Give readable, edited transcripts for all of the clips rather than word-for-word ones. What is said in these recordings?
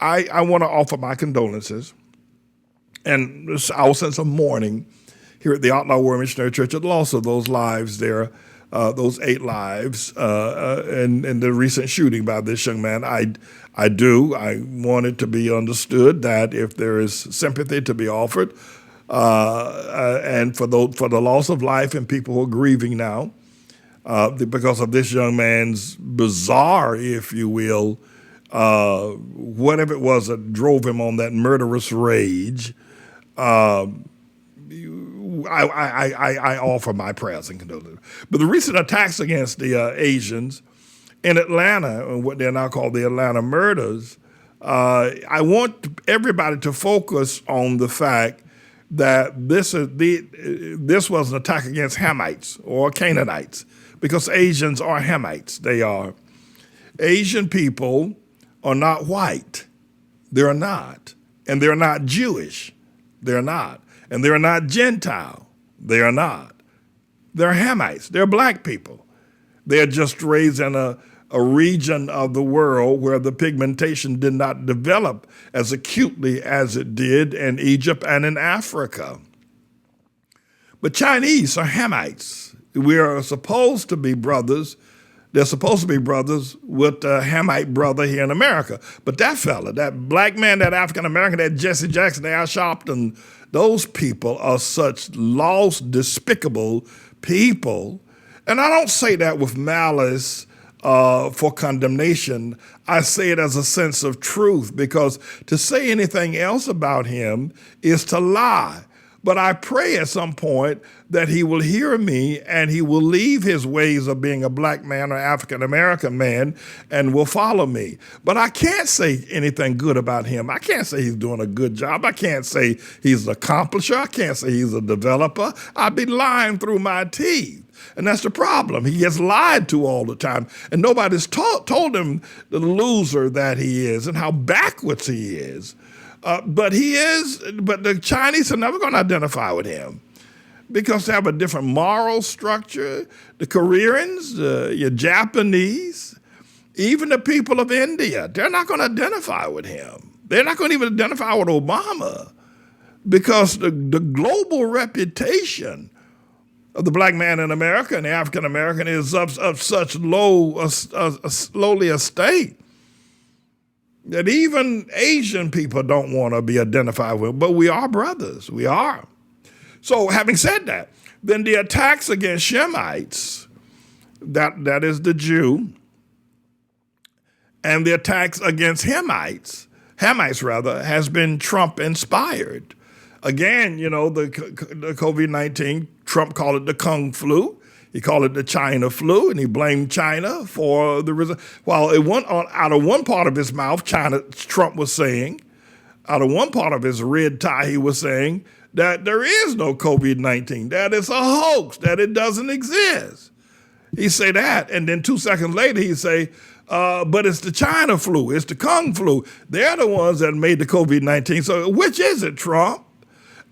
I want to offer my condolences and our sense of mourning here at the Outlaw World Missionary Church at the loss of those lives there, those 8 lives in the recent shooting by this young man. I want it to be understood that if there is sympathy to be offered, and for the loss of life and people who are grieving now, because of this young man's bizarre, if you will, whatever it was that drove him on that murderous rage, I offer my prayers and condolences. But the recent attacks against the Asians in Atlanta, and what they're now called the Atlanta murders, I want everybody to focus on the fact that this was an attack against Hamites or Canaanites, because Asians are Hamites. They are. Asian people are not white. They're not. And they're not Jewish. They're not. And they're not Gentile. They are not. They're Hamites. They're black people. They're just raised in a region of the world where the pigmentation did not develop as acutely as it did in Egypt and in Africa. But Chinese are Hamites. We are supposed to be brothers. They're supposed to be brothers with a Hamite brother here in America. But that fella, that black man, that African-American, that Jesse Jackson, that Al Sharpton, those people are such lost, despicable people. And I don't say that with malice for condemnation. I say it as a sense of truth, because to say anything else about him is to lie. But I pray at some point that he will hear me and he will leave his ways of being a black man or African-American man and will follow me. But I can't say anything good about him. I can't say he's doing a good job. I can't say he's an accomplisher. I can't say he's a developer. I'd be lying through my teeth. And that's the problem. He gets lied to all the time. And nobody's told him the loser that he is and how backwards he is. But the Chinese are never going to identify with him because they have a different moral structure. The Koreans, your Japanese, even the people of India, they're not going to identify with him. They're not going to even identify with Obama because the global reputation of the black man in America and the African American is of such lowly estate that even Asian people don't want to be identified with, but we are brothers. We are. So having said that, then the attacks against Shemites, that is the Jew, and the attacks against Hamites has been Trump inspired. Again, the COVID-19, Trump called it the Kung flu. He called it the China flu, and he blamed China for the result. While out of one part of his mouth, Trump was saying, out of one part of his red tie, he was saying that there is no COVID-19, that it's a hoax, that it doesn't exist. He say that, and then 2 seconds later he say, but it's the China flu, it's the Kung flu. They're the ones that made the COVID-19. So which is it, Trump?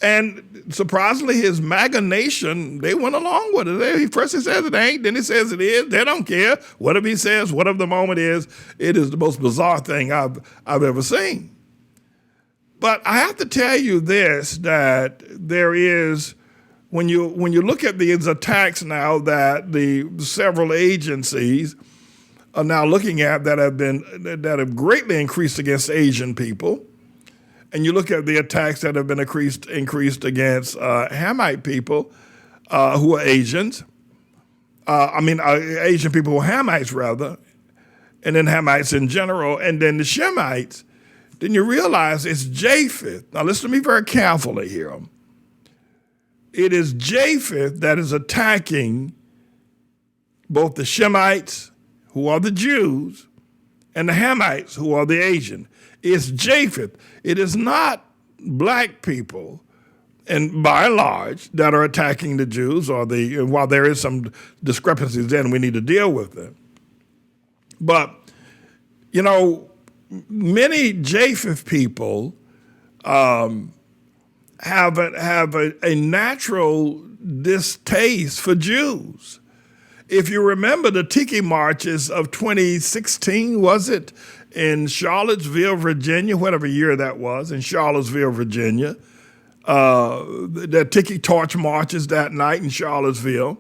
And surprisingly, his MAGA nation, they went along with it. First he says it ain't, then he says it is. They don't care. Whatever he says, whatever the moment is, it is the most bizarre thing I've ever seen. But I have to tell you this, that there is, when you look at these attacks now that the several agencies are now looking at that have greatly increased against Asian people, and you look at the attacks that have been increased against Hamite people who are Asians, Asian people who are Hamites rather, and then Hamites in general, and then the Shemites, then you realize it's Japheth. Now listen to me very carefully here. It is Japheth that is attacking both the Shemites, who are the Jews, and the Hamites, who are the Asian. It's Japheth. It is not black people, and by and large, that are attacking the Jews, while there is some discrepancies then, we need to deal with them. But, many Japheth people have a natural distaste for Jews. If you remember the Tiki Marches of 2016, was it, in Charlottesville, Virginia, whatever year that was, in Charlottesville, Virginia, the Tiki Torch marches that night in Charlottesville.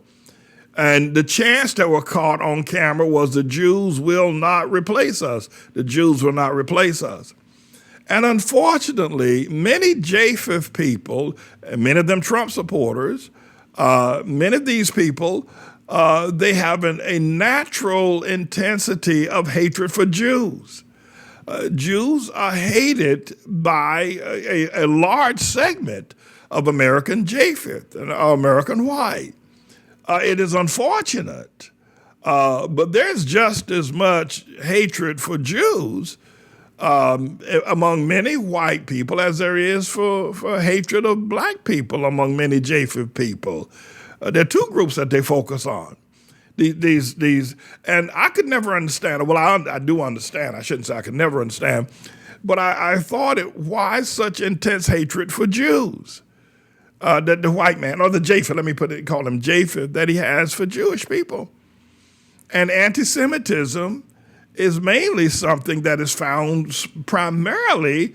And the chants that were caught on camera was the Jews will not replace us. The Jews will not replace us. And unfortunately, many Japheth people, many of them Trump supporters, many of these people, they have a natural intensity of hatred for Jews. Jews are hated by a large segment of American Japheth and American white. It is unfortunate, but there's just as much hatred for Jews among many white people as there is for hatred of black people among many Japheth people. There are two groups that they focus on. These, and I could never understand. Well, I do understand. I shouldn't say I could never understand, but I thought why such intense hatred for Jews? That the white man, or the Japheth, call him Japheth, that he has for Jewish people. And anti-Semitism is mainly something that is found primarily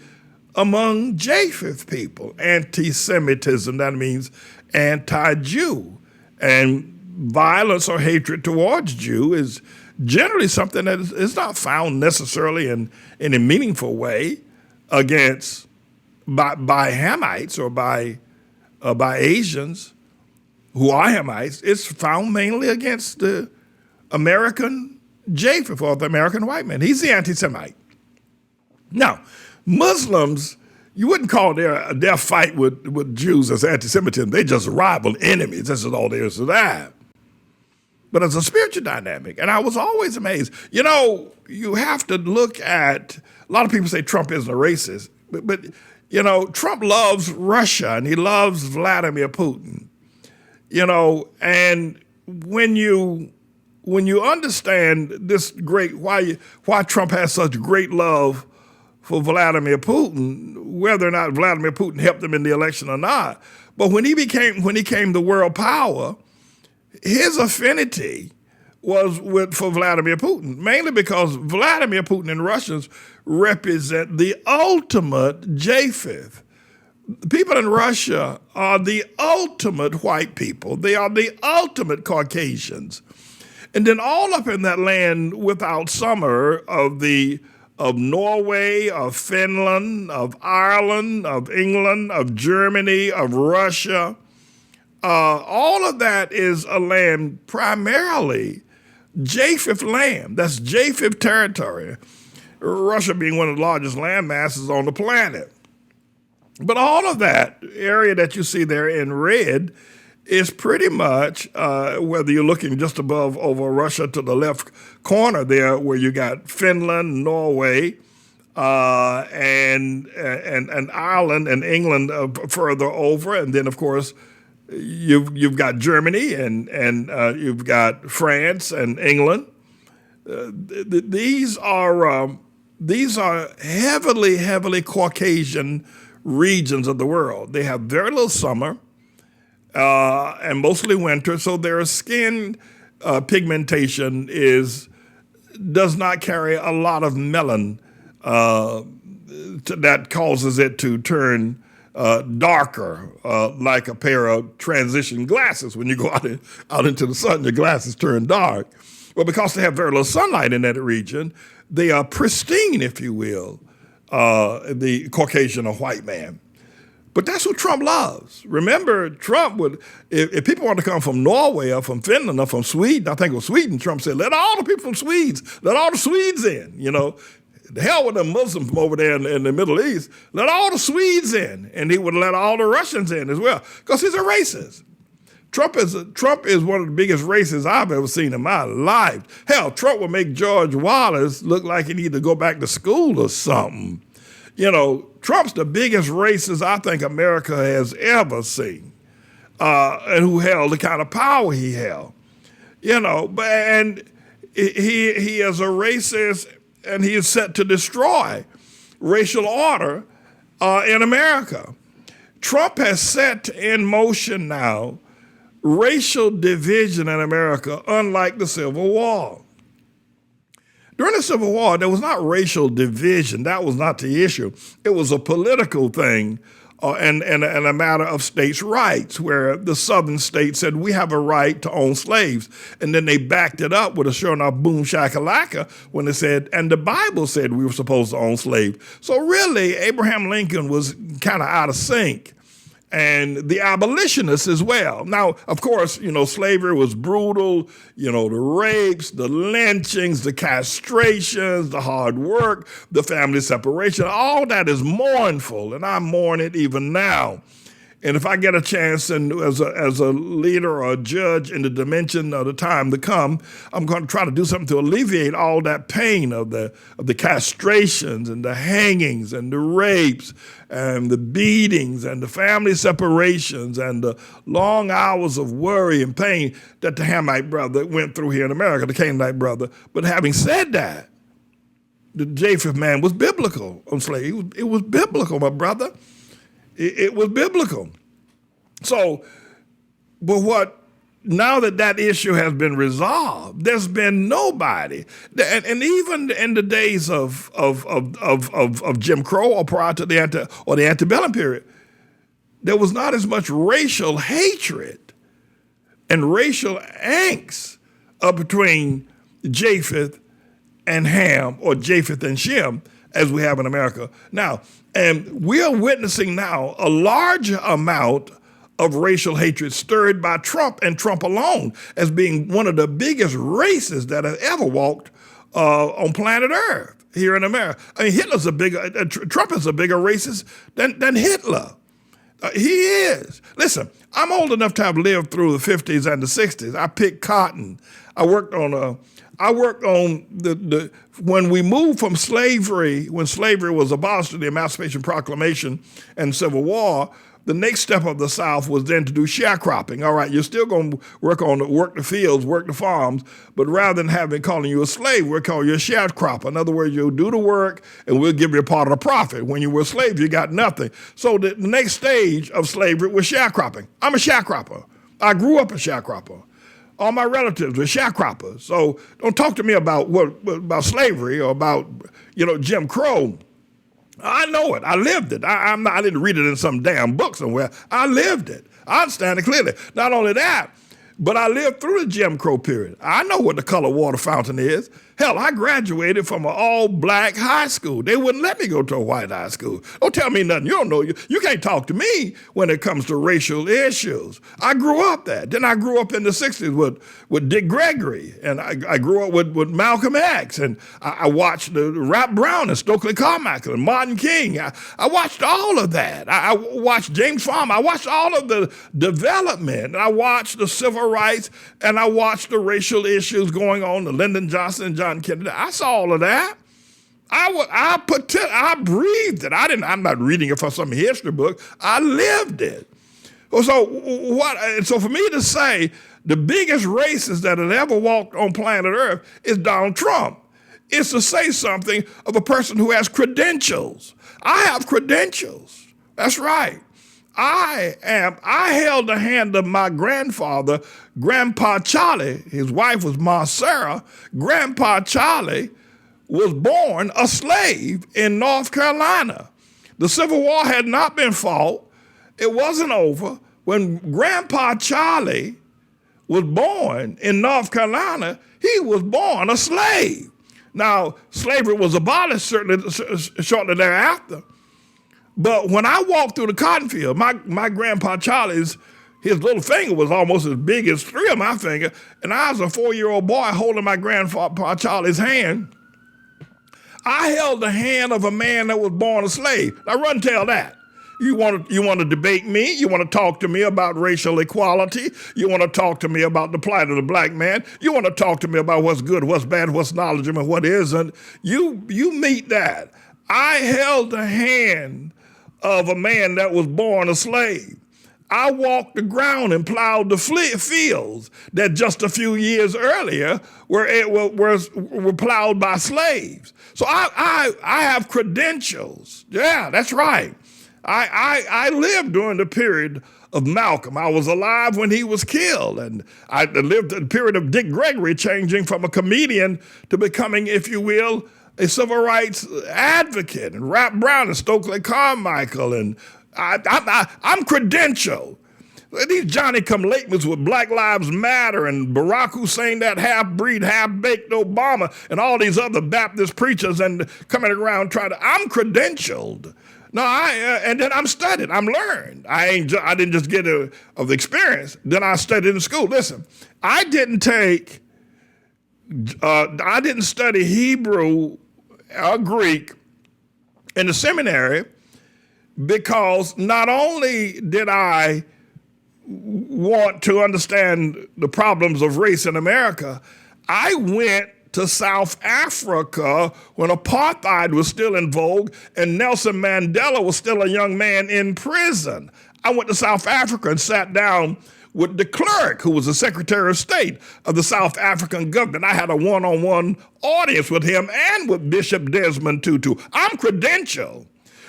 among Japheth people. Anti-Semitism, that means anti-Jew. And violence or hatred towards Jew is generally something that is not found necessarily in a meaningful way by Hamites or by Asians who are Hamites. It's found mainly against the American Japheth or the American white man. He's the anti-Semite. Now, Muslims, you wouldn't call their fight with Jews as anti-Semitism. They just rival enemies. This is all there is to that. But it's a spiritual dynamic. And I was always amazed. You know, you have to look at, a lot of people say Trump isn't a racist, but you know, Trump loves Russia and he loves Vladimir Putin. You know, and when you understand this why Trump has such great love for Vladimir Putin, whether or not Vladimir Putin helped him in the election or not, but when he came the world power, his affinity was for Vladimir Putin, mainly because Vladimir Putin and Russians represent the ultimate Japheth. People in Russia are the ultimate white people. They are the ultimate Caucasians. And then all up in that land without summer of Norway, of Finland, of Ireland, of England, of Germany, of Russia, all of that is a land primarily Japheth land. That's Japheth territory. Russia being one of the largest land masses on the planet. But all of that area that you see there in red is pretty much, whether you're looking just over Russia to the left corner there, where you got Finland, Norway, and Ireland and England further over, and then of course you've got Germany and you've got France and England. These are heavily Caucasian regions of the world. They have very little summer and mostly winter, so their skin pigmentation does not carry a lot of melanin that causes it to turn darker, like a pair of transition glasses. When you go out into the sun, your glasses turn dark. Well, because they have very little sunlight in that region, they are pristine, if you will, the Caucasian or white man. But that's what Trump loves. Remember, Trump would, if people want to come from Norway or from Finland or from Sweden, I think it was Sweden, Trump said, let all the people from Swedes, let all the Swedes in, you know. The hell with the Muslims from over there in the Middle East. Let all the Swedes in, and he would let all the Russians in as well, because he's a racist. Trump is one of the biggest racists I've ever seen in my life. Hell, Trump would make George Wallace look like he needed to go back to school or something. You know, Trump's the biggest racist I think America has ever seen, and who held the kind of power he held. You know, and he is a racist. And he is set to destroy racial order in America. Trump has set in motion now racial division in America, unlike the Civil War. During the Civil War, there was not racial division. That was not the issue. It was a political thing and a matter of states' rights, where the southern states said, we have a right to own slaves. And then they backed it up with a sure enough boom shakalaka when they said, and the Bible said we were supposed to own slaves. So really, Abraham Lincoln was kind of out of sync. And the abolitionists as well. Now, of course, slavery was brutal, the rapes, the lynchings, the castrations, the hard work, the family separation, all that is mournful, and I mourn it even now. And if I get a chance and as a leader or a judge in the dimension of the time to come, I'm going to try to do something to alleviate all that pain of the castrations and the hangings and the rapes and the beatings and the family separations and the long hours of worry and pain that the Hamite brother went through here in America, the Canaanite brother. But having said that, the Japheth man was biblical on slavery. It was biblical, my brother. It was biblical. So, but now that issue has been resolved, there's been nobody, and even in the days of Jim Crow or prior to the antebellum period, there was not as much racial hatred and racial angst between Japheth and Ham, or Japheth and Shem, as we have in America now. And we are witnessing now a large amount of racial hatred stirred by Trump and Trump alone as being one of the biggest racists that have ever walked on planet Earth here in America. I mean, Trump is a bigger racist than Hitler. He is. Listen, I'm old enough to have lived through the 50s and the 60s. I picked cotton. I worked on when we moved from slavery, when slavery was abolished in the Emancipation Proclamation and Civil War, the next step of the South was then to do sharecropping. All right, you're still going to work the fields, work the farms, but rather than calling you a slave, we're calling you a sharecropper. In other words, you'll do the work and we'll give you a part of the profit. When you were a slave, you got nothing. So the next stage of slavery was sharecropping. I'm a sharecropper. I grew up a sharecropper. All my relatives were sharecroppers. So don't talk to me about slavery or about Jim Crow. I know it. I lived it. I didn't read it in some damn book somewhere. I lived it. I understand it clearly. Not only that, but I lived through the Jim Crow period. I know what the color water fountain is. Hell, I graduated from an all-black high school. They wouldn't let me go to a white high school. Don't tell me nothing. You don't know. You can't talk to me when it comes to racial issues. I grew up there. Then I grew up in the 60s with Dick Gregory, and I grew up with Malcolm X, and I watched the Rap Brown and Stokely Carmichael and Martin King. I watched all of that. I watched James Farmer. I watched all of the development. I watched the civil rights, and I watched the racial issues going on, the Lyndon Johnson and John Kennedy. I saw all of that. I breathed it. I'm not reading it from some history book. I lived it. So what? And so for me to say the biggest racist that has ever walked on planet Earth is Donald Trump, is to say something of a person who has credentials. I have credentials. That's right. I held the hand of my grandfather, Grandpa Charlie. His wife was Ma Sarah. Grandpa Charlie was born a slave in North Carolina. The Civil War had not been fought. It wasn't over. When Grandpa Charlie was born in North Carolina, he was born a slave. Now, slavery was abolished shortly thereafter. But when I walked through the cotton field, my Grandpa Charlie's, his little finger was almost as big as three of my fingers, and I was a 4-year-old boy holding my Grandpa Charlie's hand. I held the hand of a man that was born a slave. Now run tell that. You want to debate me? You want to talk to me about racial equality? You want to talk to me about the plight of the black man? You want to talk to me about what's good, what's bad, what's knowledgeable, and what isn't? You meet that. I held the hand of a man that was born a slave. I walked the ground and plowed the fields that just a few years earlier were plowed by slaves. So I have credentials. Yeah, that's right. I lived during the period of Malcolm. I was alive when he was killed. And I lived the period of Dick Gregory changing from a comedian to becoming, if you will, a civil rights advocate, and Rap Brown and Stokely Carmichael. And I'm credentialed. These Johnny-come-latelys with Black Lives Matter and Barack Hussein, that half-breed, half-baked Obama, and all these other Baptist preachers and coming around trying to, I'm credentialed. No, and then I'm studied. I'm learned. I didn't just get of the experience. Then I studied in school. Listen, I didn't study Hebrew or Greek in the seminary because not only did I want to understand the problems of race in America, I went to South Africa when apartheid was still in vogue and Nelson Mandela was still a young man in prison. I went to South Africa and sat down with de Klerk, who was the Secretary of State of the South African government. I had a one-on-one audience with him and with Bishop Desmond Tutu. I'm credentialed.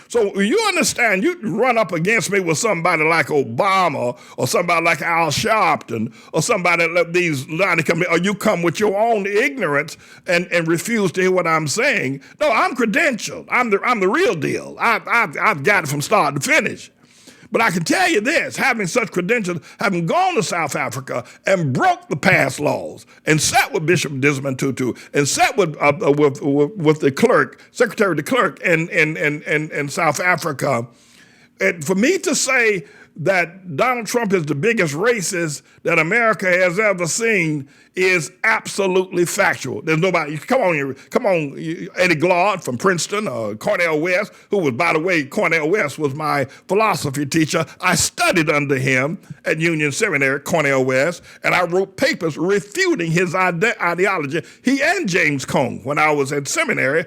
So you understand, you run up against me with somebody like Obama or somebody like Al Sharpton or somebody like these line come, or you come with your own ignorance and refuse to hear what I'm saying. No, I'm credentialed. I'm the real deal. I've got it from start to finish. But I can tell you this, having such credentials, having gone to South Africa and broke the past laws and sat with Bishop Desmond Tutu and sat with the clerk, Secretary de Klerk in South Africa, and for me to say that Donald Trump is the biggest racist that America has ever seen is absolutely factual. There's nobody, come on, Eddie Glaude from Princeton, Cornell West, who was, by the way, Cornell West was my philosophy teacher. I studied under him at Union Seminary, Cornell West, and I wrote papers refuting his ideology. He and James Cone, when I was at seminary,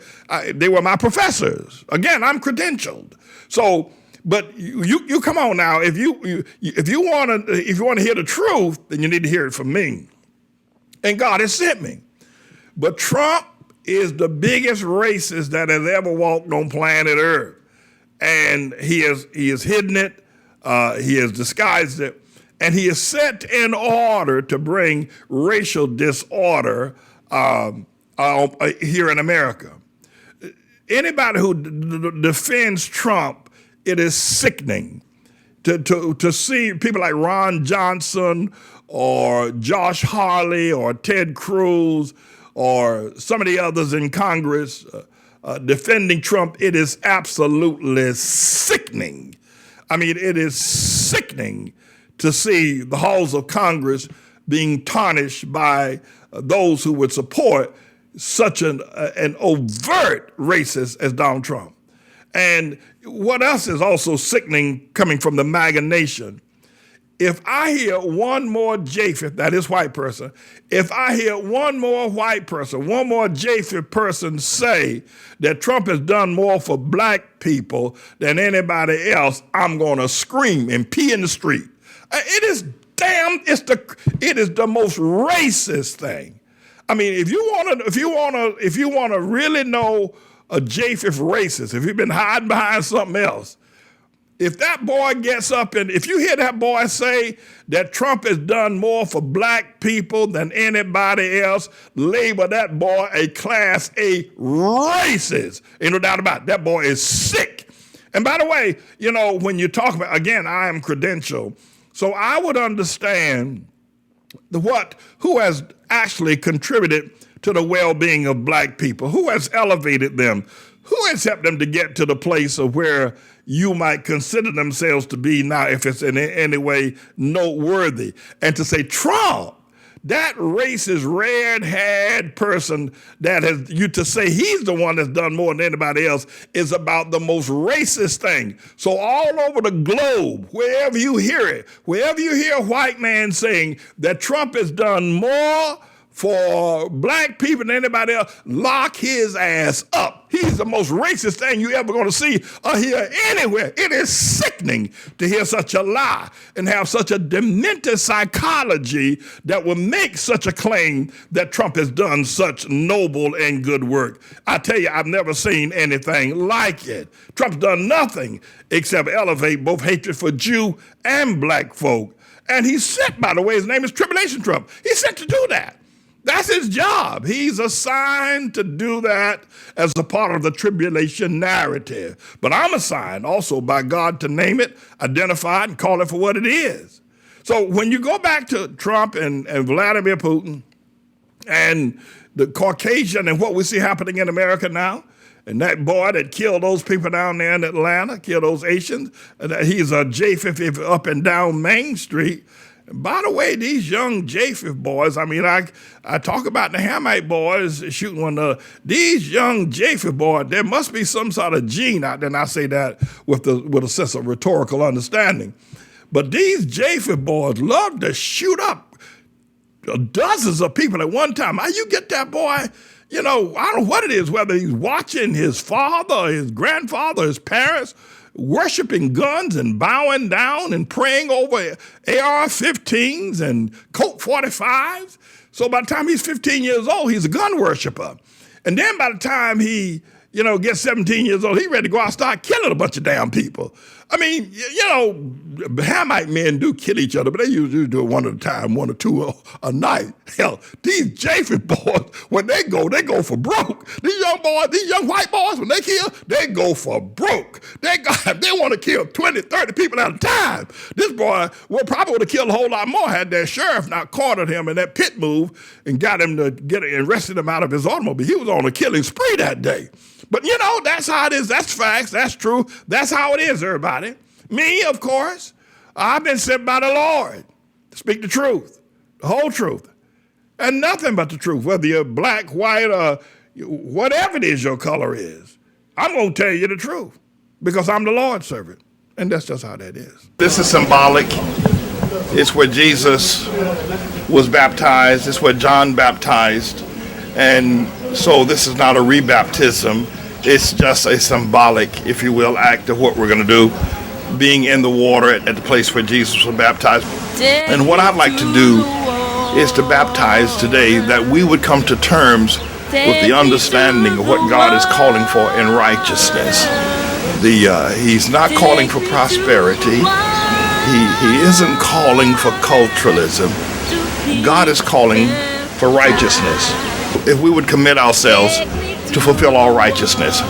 they were my professors. Again, I'm credentialed. So, but you come on now. If you want to hear the truth, then you need to hear it from me. And God has sent me. But Trump is the biggest racist that has ever walked on planet Earth, and he has hidden it, he has disguised it, and he is set in order to bring racial disorder here in America. Anybody who defends Trump, it is sickening to see people like Ron Johnson or Josh Hawley or Ted Cruz or some of the others in Congress defending Trump. It is absolutely sickening. I mean, it is sickening to see the halls of Congress being tarnished by those who would support such an overt racist as Donald Trump. And what else is also sickening coming from the MAGA nation, if I hear one more Japheth, that is white person, if I hear one more white person, one more Japheth person say that Trump has done more for black people than anybody else, I'm going to scream and pee in the street. It is the most racist thing. I mean, if you want to really know a Japheth racist, if you've been hiding behind something else, if that boy gets up and if you hear that boy say that Trump has done more for black people than anybody else, label that boy a class A racist. Ain't no doubt about it. That boy is sick. And by the way, when you talk about, again, I am credentialed, so I would understand who has actually contributed to the well-being of black people, who has elevated them, who has helped them to get to the place of where you might consider themselves to be now, if it's in any way noteworthy. And to say Trump, that racist, red-haired person to say he's the one that's done more than anybody else is about the most racist thing. So all over the globe, wherever you hear it, wherever you hear a white man saying that Trump has done more for black people and anybody else, lock his ass up. He's the most racist thing you ever going to see or hear anywhere. It is sickening to hear such a lie and have such a demented psychology that will make such a claim that Trump has done such noble and good work. I tell you, I've never seen anything like it. Trump's done nothing except elevate both hatred for Jew and black folk. And he's sent, by the way, his name is Tribulation Trump. He's sent to do that. That's his job. He's assigned to do that as a part of the tribulation narrative. But I'm assigned also by God to name it, identify it, and call it for what it is. So when you go back to Trump and Vladimir Putin and the Caucasian and what we see happening in America now, and that boy that killed those people down there in Atlanta, killed those Asians, he's a J-50 up and down Main Street. By the way, these young Japheth boys, I mean, I talk about the Hamite boys shooting one another. These young Japheth boys, there must be some sort of gene out there, and I say that with a sense of rhetorical understanding. But these Japheth boys love to shoot up dozens of people at one time. How you get that boy, I don't know what it is, whether he's watching his father, his grandfather, his parents, worshiping guns and bowing down and praying over AR-15s and Colt 45s. So by the time he's 15 years old, he's a gun worshiper. And then by the time he, gets 17 years old, he's ready to go out and start killing a bunch of damn people. I mean, Hamite men do kill each other, but they usually do it one at a time, one or two a night. Hell, these Japheth boys, when they go for broke. These young white boys, when they kill, they go for broke. They want to kill 20, 30 people at a time. This boy probably would have killed a whole lot more had that sheriff not cornered him in that pit move and got him to arrested him out of his automobile. He was on a killing spree that day. But that's how it is. That's facts. That's true. That's how it is, everybody. Me, of course, I've been sent by the Lord to speak the truth, the whole truth, and nothing but the truth, whether you're black, white, or whatever it is your color is. I'm going to tell you the truth because I'm the Lord's servant, and that's just how that is. This is symbolic. It's where Jesus was baptized. It's where John baptized. And so this is not a rebaptism. It's just a symbolic, if you will, act of what we're going to do, being in the water at the place where Jesus was baptized. And what I'd like to do is to baptize today that we would come to terms with the understanding of what God is calling for in righteousness. He's not calling for prosperity. He isn't calling for culturalism. God is calling for righteousness. If we would commit ourselves to fulfill all righteousness,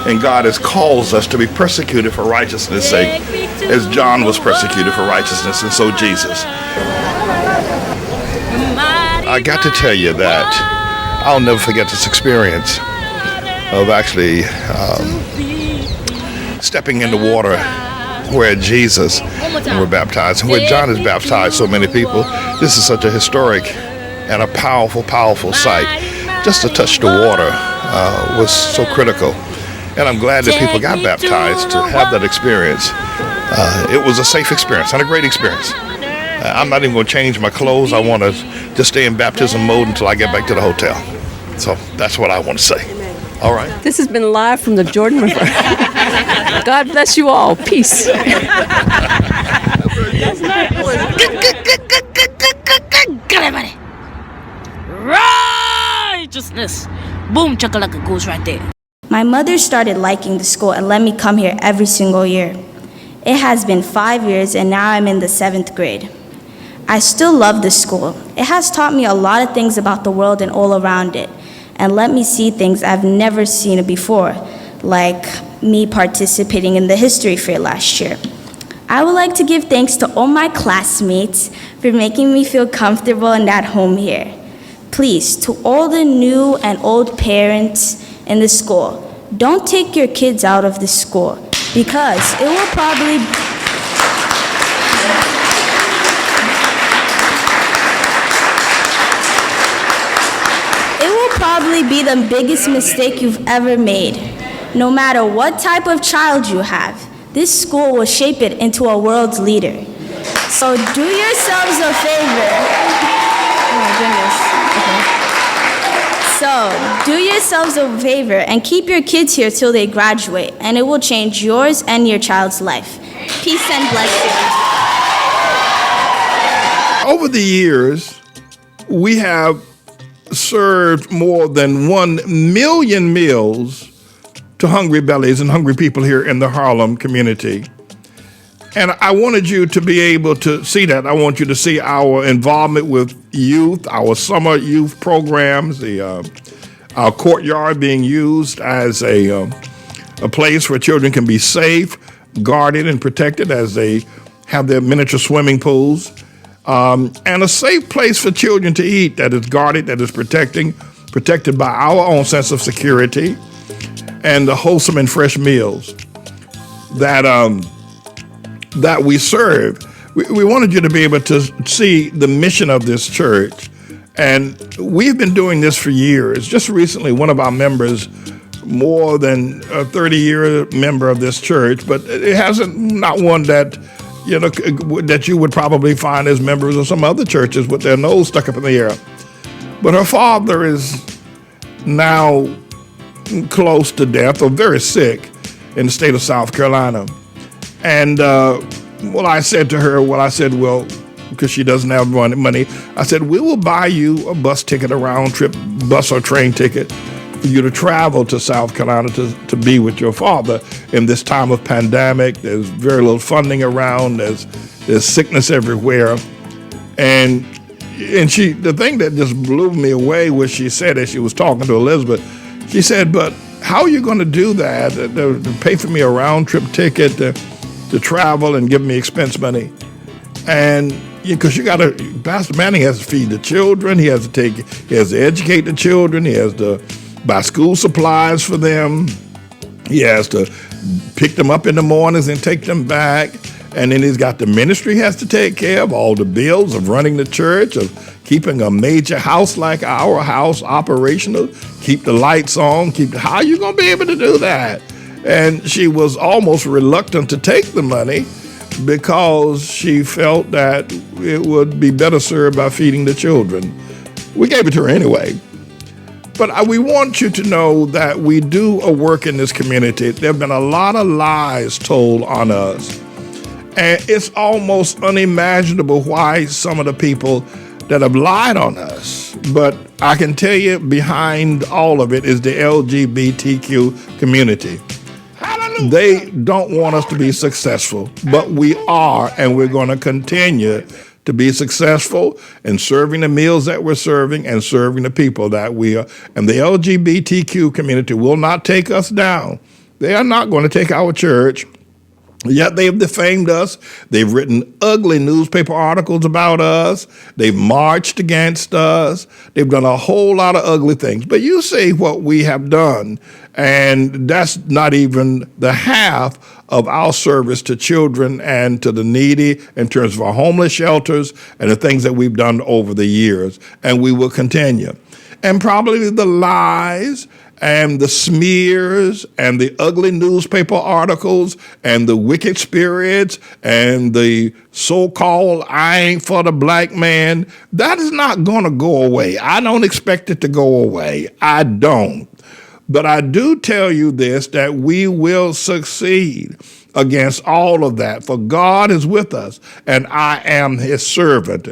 and God has called us to be persecuted for righteousness' sake, as John was persecuted for righteousness, and so Jesus. I got to tell you that I'll never forget this experience of actually stepping in the water where Jesus and were baptized, and where John has baptized so many people. This is such a historic and a powerful, powerful sight. Just to touch the water was so critical. And I'm glad that people got baptized to have that experience. It was a safe experience and a great experience. I'm not even going to change my clothes. I want to just stay in baptism mode until I get back to the hotel. So that's what I want to say. All right. This has been live from the Jordan River. God bless you all. Peace. That's nice. Get everybody. Righteousness. Boom, chakalaka goes right there. My mother started liking the school and let me come here every single year. It has been 5 years and now I'm in the 7th grade. I still love the school. It has taught me a lot of things about the world and all around it, and let me see things I've never seen before, like me participating in the history fair last year. I would like to give thanks to all my classmates for making me feel comfortable and at home here. Please, to all the new and old parents in the school, don't take your kids out of the school because it will probably be the biggest mistake you've ever made. No matter what type of child you have, this school will shape it into a world's leader. So do yourselves a favor. Oh my goodness. So, do yourselves a favor and keep your kids here till they graduate, and it will change yours and your child's life. Peace and blessings. Over the years, we have served more than 1 million meals to hungry bellies and hungry people here in the Harlem community. And I wanted you to be able to see that. I want you to see our involvement with youth, our summer youth programs, our courtyard being used as a place where children can be safe, guarded, and protected as they have their miniature swimming pools, and a safe place for children to eat that is guarded, that is protected by our own sense of security, and the wholesome and fresh meals that we serve. We wanted you to be able to see the mission of this church. And we've been doing this for years. Just recently, one of our members, more than a 30-year member of this church, but it hasn't, not one that, that you would probably find as members of some other churches with their nose stuck up in the air. But her father is now close to death or very sick in the state of South Carolina. And I said to her, well, because she doesn't have money, I said, we will buy you a bus ticket, a round trip bus or train ticket for you to travel to South Carolina to be with your father in this time of pandemic. There's very little funding around. There's sickness everywhere. And the thing that just blew me away was she said, as she was talking to Elizabeth, she said, but how are you going to do that? To pay for me a round trip ticket to travel and give me expense money? And because Pastor Manning has to feed the children, he has to educate the children, he has to buy school supplies for them, he has to pick them up in the mornings and take them back, and then he's got the ministry he has to take care of, all the bills of running the church, of keeping a major house like our house operational, keep the lights on, how are you going to be able to do that? And she was almost reluctant to take the money because she felt that it would be better served by feeding the children. We gave it to her anyway. But we want you to know that we do a work in this community. There have been a lot of lies told on us. And it's almost unimaginable why some of the people that have lied on us. But I can tell you behind all of it is the LGBTQ community. They don't want us to be successful, but we are, and we're going to continue to be successful in serving the meals that we're serving and serving the people that we are. And the LGBTQ community will not take us down. They are not going to take our church. Yet they've defamed us. They've written ugly newspaper articles about us. They've marched against us. They've done a whole lot of ugly things. But you see what we have done, and that's not even the half of our service to children and to the needy in terms of our homeless shelters and the things that we've done over the years. And we will continue. And probably the lies and the smears and the ugly newspaper articles and the wicked spirits and the so-called I ain't for the black man, that is not going to go away. I don't expect it to go away. I don't. But I do tell you this, that we will succeed against all of that, for God is with us, and I am his servant.